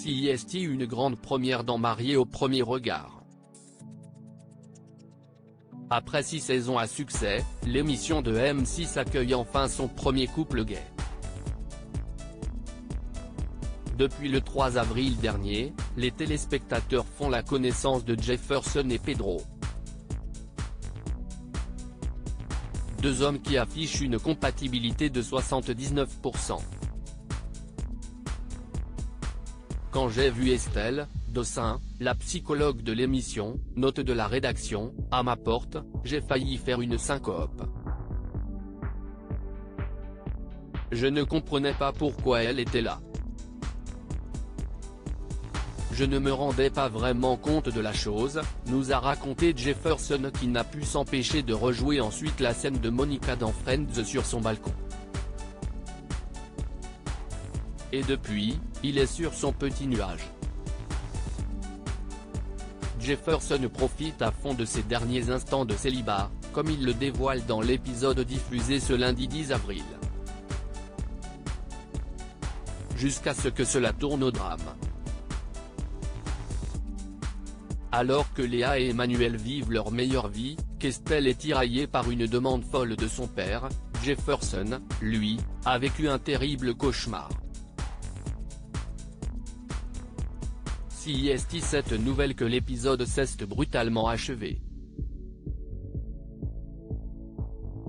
CIST une grande première dans Marié au premier regard. Après 6 saisons à succès, l'émission de M6 accueille enfin son premier couple gay. Depuis le 3 avril dernier, les téléspectateurs font la connaissance de Jefferson et Pedro. Deux hommes qui affichent une compatibilité de 79%. Quand j'ai vu Estelle Dossin, la psychologue de l'émission, note de la rédaction, à ma porte, j'ai failli faire une syncope. Je ne comprenais pas pourquoi elle était là. Je ne me rendais pas vraiment compte de la chose, nous a raconté Jefferson qui n'a pu s'empêcher de rejouer ensuite la scène de Monica dans Friends sur son balcon. Et depuis, il est sur son petit nuage. Jefferson profite à fond de ses derniers instants de célibat, comme il le dévoile dans l'épisode diffusé ce lundi 10 avril. Jusqu'à ce que cela tourne au drame. Alors que Léa et Emmanuel vivent leur meilleure vie, qu'Estelle est tiraillée par une demande folle de son père, Jefferson, lui, a vécu un terrible cauchemar. CIST cette nouvelle que l'épisode s'est brutalement achevé.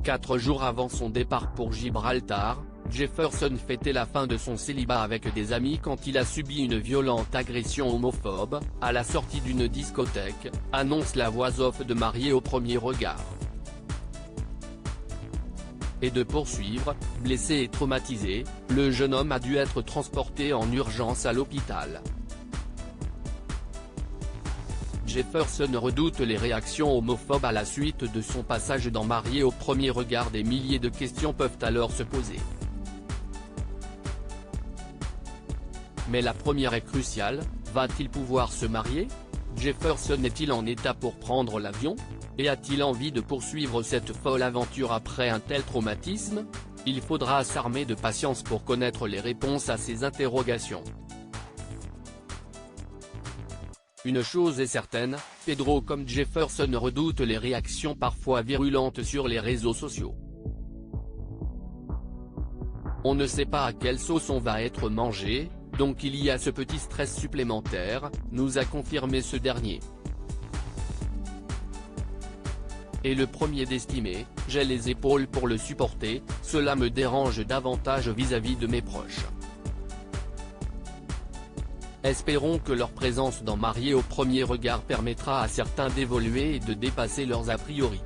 4 jours avant son départ pour Gibraltar, Jefferson fêtait la fin de son célibat avec des amis quand il a subi une violente agression homophobe, à la sortie d'une discothèque, annonce la voix off de Marié au premier regard. Et de poursuivre, blessé et traumatisé, le jeune homme a dû être transporté en urgence à l'hôpital. Jefferson redoute les réactions homophobes à la suite de son passage dans Marié au premier regard. Des milliers de questions peuvent alors se poser. Mais la première est cruciale, va-t-il pouvoir se marier? Jefferson est-il en état pour prendre l'avion? Et a-t-il envie de poursuivre cette folle aventure après un tel traumatisme? Il faudra s'armer de patience pour connaître les réponses à ces interrogations. Une chose est certaine, Pedro comme Jefferson redoute les réactions parfois virulentes sur les réseaux sociaux. On ne sait pas à quelle sauce on va être mangé, donc il y a ce petit stress supplémentaire, nous a confirmé ce dernier. Et le premier d'estimer, j'ai les épaules pour le supporter, cela me dérange davantage vis-à-vis de mes proches. Espérons que leur présence dans Marié au premier regard permettra à certains d'évoluer et de dépasser leurs a priori.